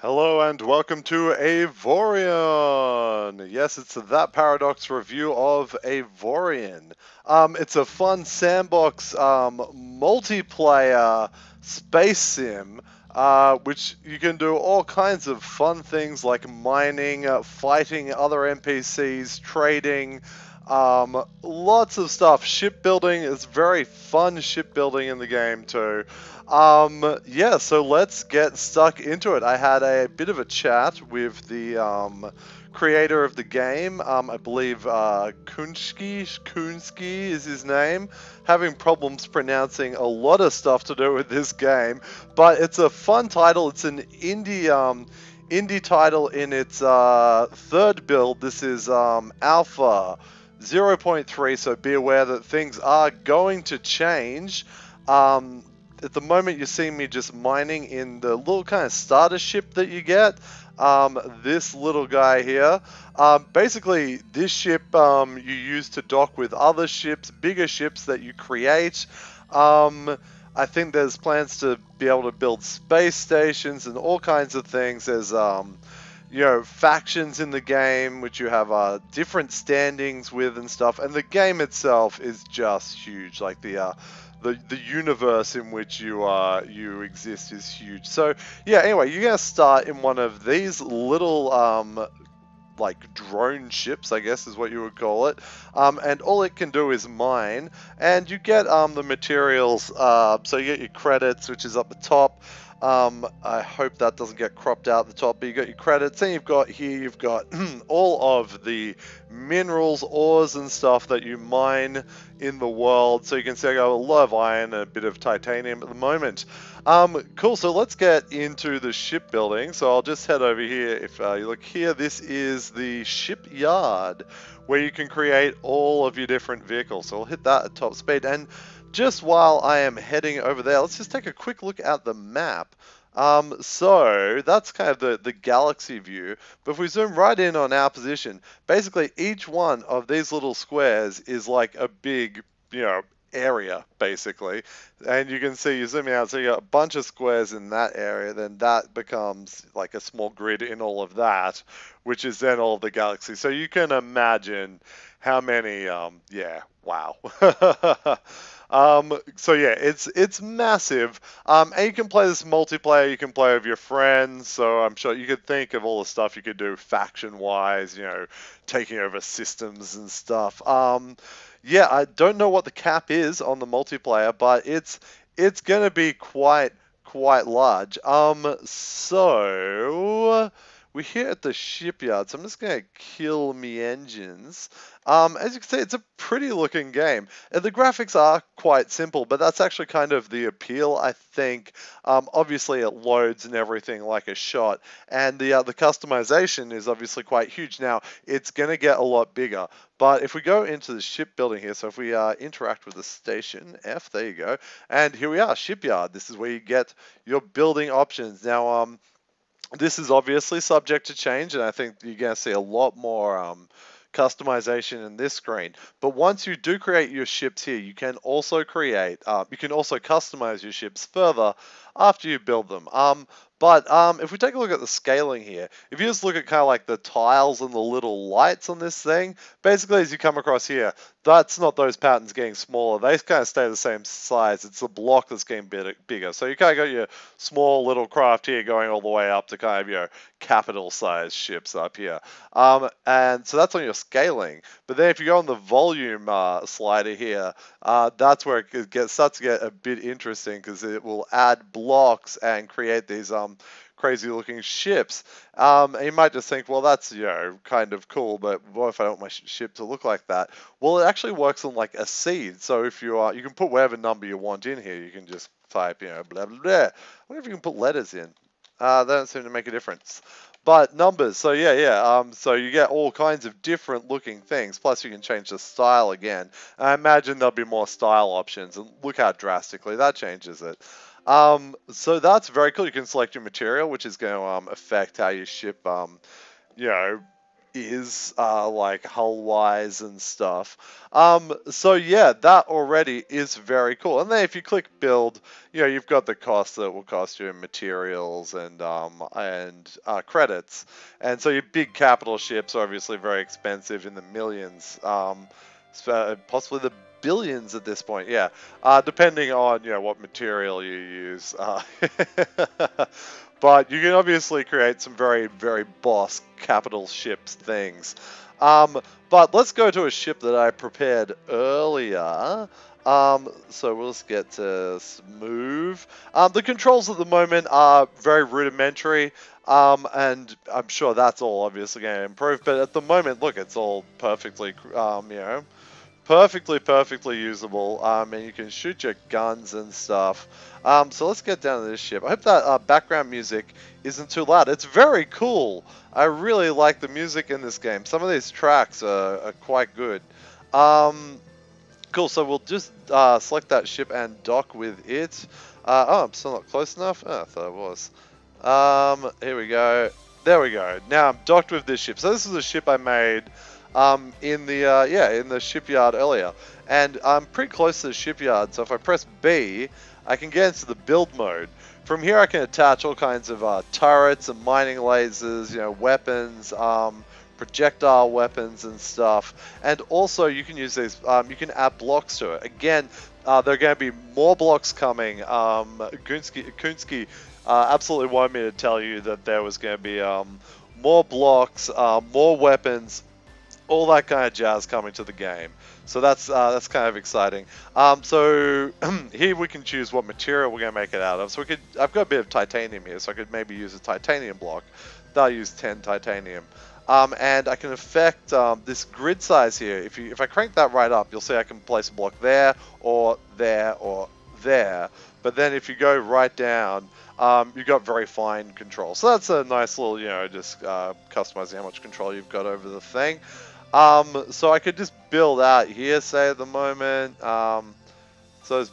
Hello and welcome to Avorion. Yes, it's that Paradox review of Avorion. It's a fun sandbox multiplayer space sim, which you can do all kinds of fun things like mining, fighting other NPCs, trading, lots of stuff. Shipbuilding is very fun. Shipbuilding in the game too. Yeah, so let's get stuck into it. I had a bit of a chat with the creator of the game. I believe Kunsky is his name. Having problems pronouncing a lot of stuff to do with this game, but it's a fun title. It's an indie title in its third build. This is Alpha 0.3, so be aware that things are going to change. At the moment, you're seeing me just mining in the little kind of starter ship that you get. This little guy here. Basically, this ship you use to dock with other ships, bigger ships that you create. I think there's plans to be able to build space stations and all kinds of things. There's factions in the game which you have different standings with and stuff, and the game itself is just huge. Like the universe in which you exist is huge. So yeah, anyway, you're gonna start in one of these little like drone ships, I guess is what you would call it, and all it can do is mine, and you get the materials. So you get your credits, which is up the top. I hope that doesn't get cropped out at the top, but you got your credits, and you've got all of the minerals, ores, and stuff that you mine in the world. So you can see I got a lot of iron and a bit of titanium at the moment. Cool, so let's get into the shipbuilding. So I'll just head over here. If you look here, this is the shipyard where you can create all of your different vehicles. So I'll hit that at top speed. And just while I am heading over there, let's just take a quick look at the map. So that's kind of the galaxy view. But if we zoom right in on our position, basically each one of these little squares is like a big, area, basically. And you can see, you zoom out, so you got a bunch of squares in that area, then that becomes like a small grid in all of that, which is then all the galaxy. So you can imagine how many, yeah, wow. So yeah, it's massive. And you can play this multiplayer, you can play with your friends, so I'm sure you could think of all the stuff you could do faction-wise, taking over systems and stuff. Yeah, I don't know what the cap is on the multiplayer, but it's gonna be quite large. So we're here at the shipyard, so I'm just gonna kill me engines. As you can see, it's a pretty looking game. And the graphics are quite simple, but that's actually kind of the appeal, I think. Obviously, it loads and everything like a shot, and the customization is obviously quite huge. Now, it's going to get a lot bigger, but if we go into the shipbuilding here, so if we interact with the station, F, there you go, and here we are, shipyard. This is where you get your building options. Now, this is obviously subject to change, and I think you're going to see a lot more customization in this screen. But once you do create your ships here, you can also customize your ships further after you build them. But if we take a look at the scaling here, if you just look at kind of like the tiles and the little lights on this thing, basically as you come across here, that's not those patterns getting smaller. They kind of stay the same size. It's the block that's getting bigger. So you kind of got your small little craft here going all the way up to kind of your capital size ships up here. And so that's on your scaling. But then if you go on the volume slider here, that's where it starts to get a bit interesting because it will add blocks and create these crazy looking ships. And you might just think, well, that's kind of cool, but what if I don't want my ship to look like that? Well, it actually works on like a seed. So if you you can put whatever number you want in here. You can just type blah blah blah. I wonder if you can put letters in. They don't seem to make a difference. But numbers, so yeah. So you get all kinds of different looking things. Plus, you can change the style again. I imagine there'll be more style options, and look how drastically that changes it. So that's very cool. You can select your material, which is going to affect how your ship, you know, is, like hull-wise and stuff. So yeah, that already is very cool. And then if you click build, you've got the cost that will cost you in materials and credits. And so your big capital ships are obviously very expensive in the millions, possibly the billions at this point. Yeah, depending on what material you use. But you can obviously create some very, very boss capital ships things. But let's go to a ship that I prepared earlier. So we'll just get to move. The controls at the moment are very rudimentary. And I'm sure that's all obviously going to improve. But at the moment, look, it's all perfectly, perfectly usable, and you can shoot your guns and stuff. So let's get down to this ship. I hope that background music isn't too loud. It's very cool. I really like the music in this game. Some of these tracks are quite good. Cool, so we'll just select that ship and dock with it. Oh, I'm still not close enough? Oh, I thought I was. Here we go. There we go. Now I'm docked with this ship. So this is a ship I made in the shipyard earlier, and I'm pretty close to the shipyard. So if I press B, I can get into the build mode. From here, I can attach all kinds of turrets and mining lasers, weapons, projectile weapons and stuff. And also, you can use these. You can add blocks to it. Again, there are going to be more blocks coming. Kunsky absolutely wanted me to tell you that there was going to be more blocks, more weapons, all that kind of jazz coming to the game. So that's kind of exciting. So here we can choose what material we're going to make it out of. So I've got a bit of titanium here, so I could maybe use a titanium block. That'll use 10 titanium. And I can affect this grid size here. If I crank that right up, you'll see I can place a block there, or there, or there. But then if you go right down, you've got very fine control. So that's a nice little, just customizing how much control you've got over the thing. So I could just build out here, say, at the moment. So it's,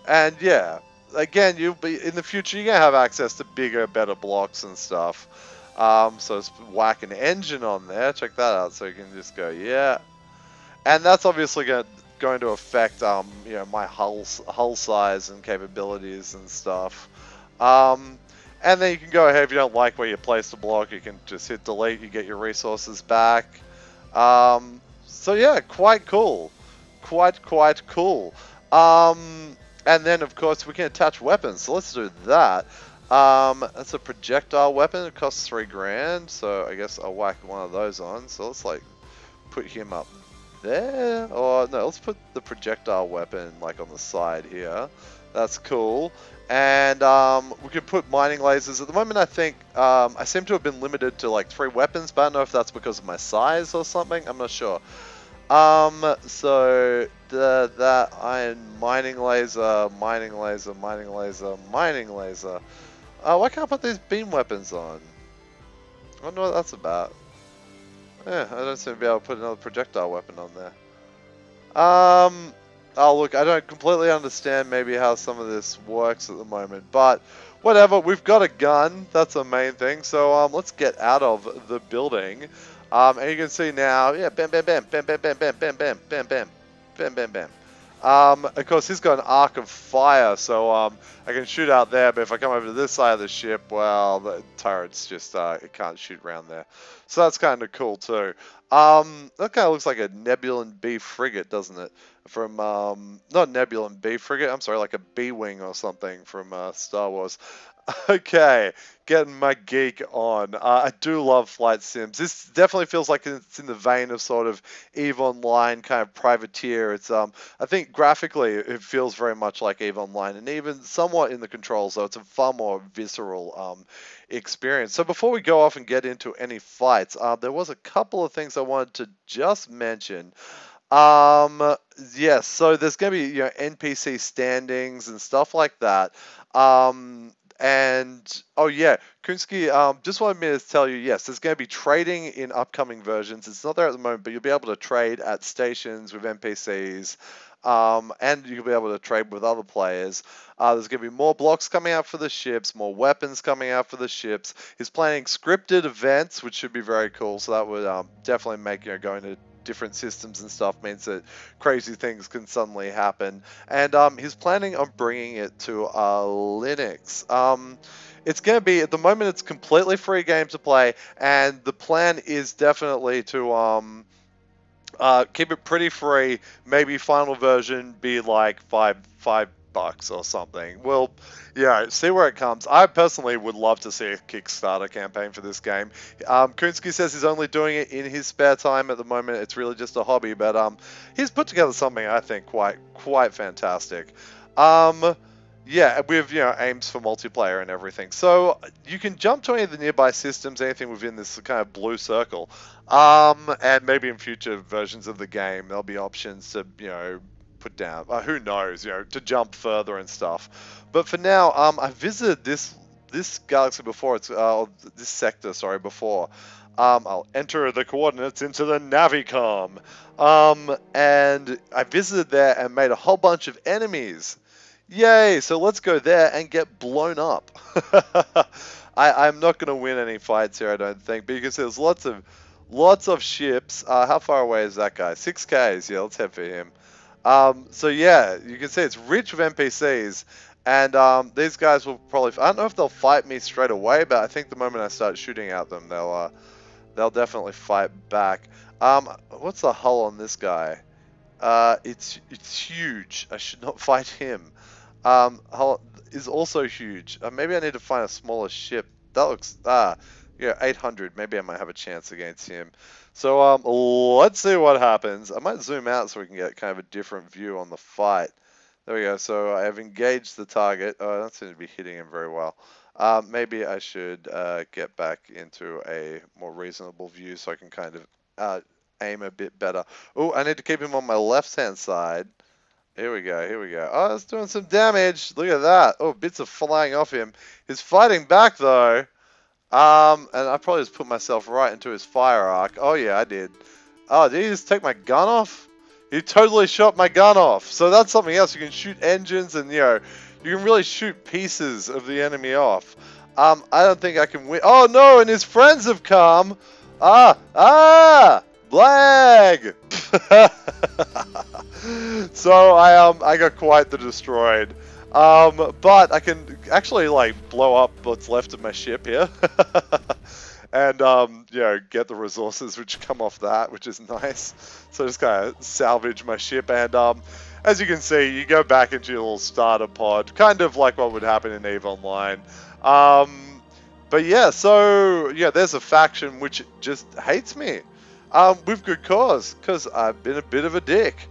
and yeah, again, you'll be in the future, you're gonna have access to bigger, better blocks and stuff. So let's whack an engine on there. Check that out. So you can just go, yeah, and that's obviously going to affect, my hull size and capabilities and stuff. And then you can go ahead if you don't like where you place the block. You can just hit delete. You get your resources back. So yeah, quite cool. Quite cool. And then of course we can attach weapons. So let's do that. That's a projectile weapon. It costs 3 grand. So I guess I'll whack one of those on. So let's like put him up there. Or no, let's put the projectile weapon like on the side here. That's cool. And we could put mining lasers. At the moment, I think I seem to have been limited to like 3 weapons, but I don't know if that's because of my size or something. I'm not sure. So that iron mining laser, mining laser, mining laser, mining laser. Why can't I put these beam weapons on? I wonder what that's about. Yeah, I don't seem to be able to put another projectile weapon on there. Oh look, I don't completely understand maybe how some of this works at the moment, but whatever, we've got a gun, that's the main thing, so let's get out of the building. And you can see now, yeah, bam, bam, bam, bam, bam, bam, bam, bam, bam, bam, bam, bam, bam, bam. Of course, he's got an arc of fire, so I can shoot out there, but if I come over to this side of the ship, well, the turret's just, it can't shoot around there. So that's kind of cool, too. That kind of looks like a Nebulan B frigate, doesn't it? From, not Nebulan B frigate, I'm sorry, like a B-wing or something from Star Wars. Okay, getting my geek on. I do love flight sims. This definitely feels like it's in the vein of sort of EVE Online kind of privateer. It's I think graphically it feels very much like EVE Online, and even somewhat in the controls, though it's a far more visceral experience. So before we go off and get into any fights, there was a couple of things I wanted to just mention. Yes, so there's going to be NPC standings and stuff like that. And oh yeah, Kunsky, just wanted me to tell you, yes, there's going to be trading in upcoming versions. It's not there at the moment, but you'll be able to trade at stations with NPCs. and you'll be able to trade with other players. There's going to be more blocks coming out for the ships, more weapons coming out for the ships. He's planning scripted events, which should be very cool. So that would definitely make going to different systems and stuff means that crazy things can suddenly happen. And he's planning on bringing it to Linux. It's going to be, at the moment, it's completely free game to play, and the plan is definitely to keep it pretty free. Maybe final version be like $5 or something. Well, yeah, see where it comes. I personally would love to see a Kickstarter campaign for this game. Kunsky says he's only doing it in his spare time at the moment. It's really just a hobby, but he's put together something I think quite fantastic. Yeah, with aims for multiplayer and everything. So you can jump to any of the nearby systems, anything within this kind of blue circle. And maybe in future versions of the game there'll be options to put down. Who knows? To jump further and stuff. But for now, I visited this galaxy before. It's this sector, sorry, before. I'll enter the coordinates into the Navicom. And I visited there and made a whole bunch of enemies. Yay! So let's go there and get blown up. I'm not going to win any fights here, I don't think, but you can see there's lots of ships. How far away is that guy? 6Ks. Yeah, let's head for him. So yeah, you can see it's rich with NPCs, and these guys will probably. I don't know if they'll fight me straight away, but I think the moment I start shooting at them, they'll definitely fight back. What's the hull on this guy? It's huge. I should not fight him. Hull is also huge. Maybe I need to find a smaller ship. That looks 800. Maybe I might have a chance against him. So let's see what happens. I might zoom out so we can get kind of a different view on the fight. There we go. So I have engaged the target. Oh, I don't seem to be hitting him very well. Maybe I should get back into a more reasonable view so I can kind of aim a bit better. Oh, I need to keep him on my left-hand side. Here we go. Oh, it's doing some damage. Look at that. Oh, bits are flying off him. He's fighting back, though. And I probably just put myself right into his fire arc. Oh, yeah, I did. Oh, did he just take my gun off? He totally shot my gun off. So that's something else. You can shoot engines and, you can really shoot pieces of the enemy off. I don't think I can win. Oh, no, and his friends have come. Blag! So I got quite the destroyed. But I can actually blow up what's left of my ship here. And get the resources which come off that, which is nice. So just kind of salvage my ship, and as you can see, you go back into your little starter pod, kind of like what would happen in EVE Online. But yeah, so there's a faction which just hates me. With good cause, because I've been a bit of a dick.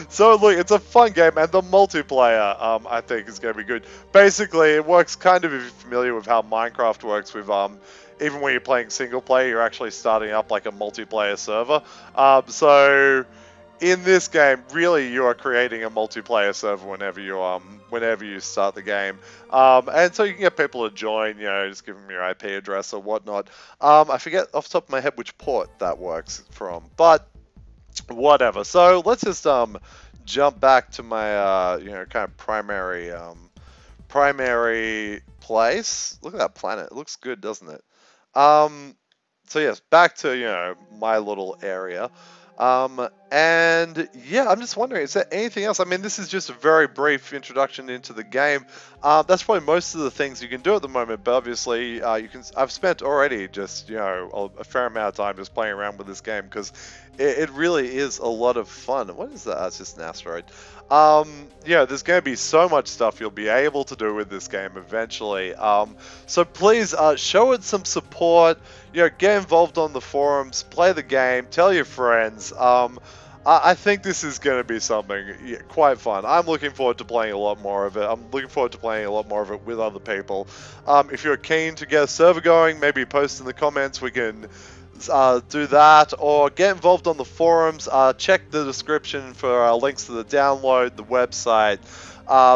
So look, it's a fun game, and the multiplayer, I think, is going to be good. Basically, it works kind of, if you're familiar with how Minecraft works with, even when you're playing single player, you're actually starting up like a multiplayer server. So in this game, really, you are creating a multiplayer server whenever you start the game. And so you can get people to join, just give them your IP address or whatnot. I forget off the top of my head which port that works from, but whatever. So let's just jump back to my kind of primary place. Look at that planet. It looks good, doesn't it? So yes, back to my little area. And yeah, I'm just wondering, is there anything else? I mean, this is just a very brief introduction into the game. That's probably most of the things you can do at the moment, but obviously I've spent already just a fair amount of time just playing around with this game, because it really is a lot of fun. What is that? It's just an asteroid. There's going to be so much stuff you'll be able to do with this game eventually. So please show it some support. Get involved on the forums, play the game, tell your friends. I think this is going to be something quite fun. I'm looking forward to playing a lot more of it. I'm looking forward to playing a lot more of it with other people. If you're keen to get a server going, maybe post in the comments. We can do that, or get involved on the forums. Check the description for links to the download, the website,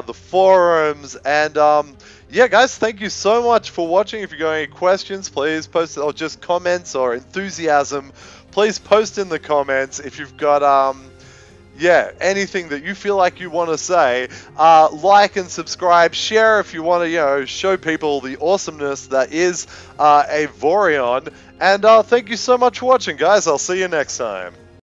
the forums, and yeah, guys, thank you so much for watching. If you got any questions, please post, or just comments or enthusiasm, please post in the comments. If you've got yeah, anything that you feel like you want to say, like and subscribe, share if you want to, show people the awesomeness that is Avorion. And thank you so much for watching, guys. I'll see you next time.